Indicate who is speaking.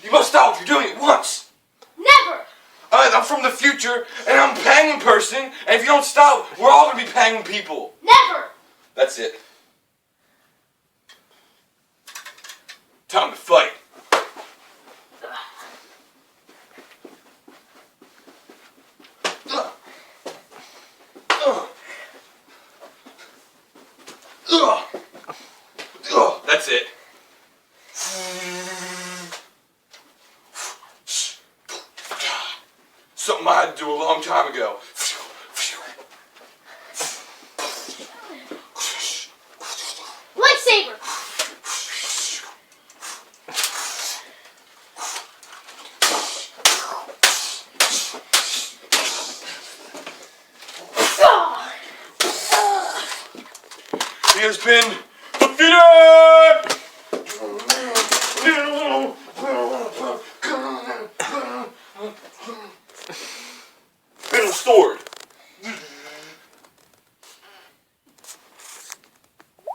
Speaker 1: You must stop. You're doing it once.
Speaker 2: Never!
Speaker 1: I'm from the future, and I'm a penguin person, and if you don't stop, we're all gonna be penguin people.
Speaker 2: Never!
Speaker 1: That's it. Time to fight. That's it. Something I had to do a long time ago.
Speaker 2: Lightsaber!
Speaker 1: He has been defeated! Been restored.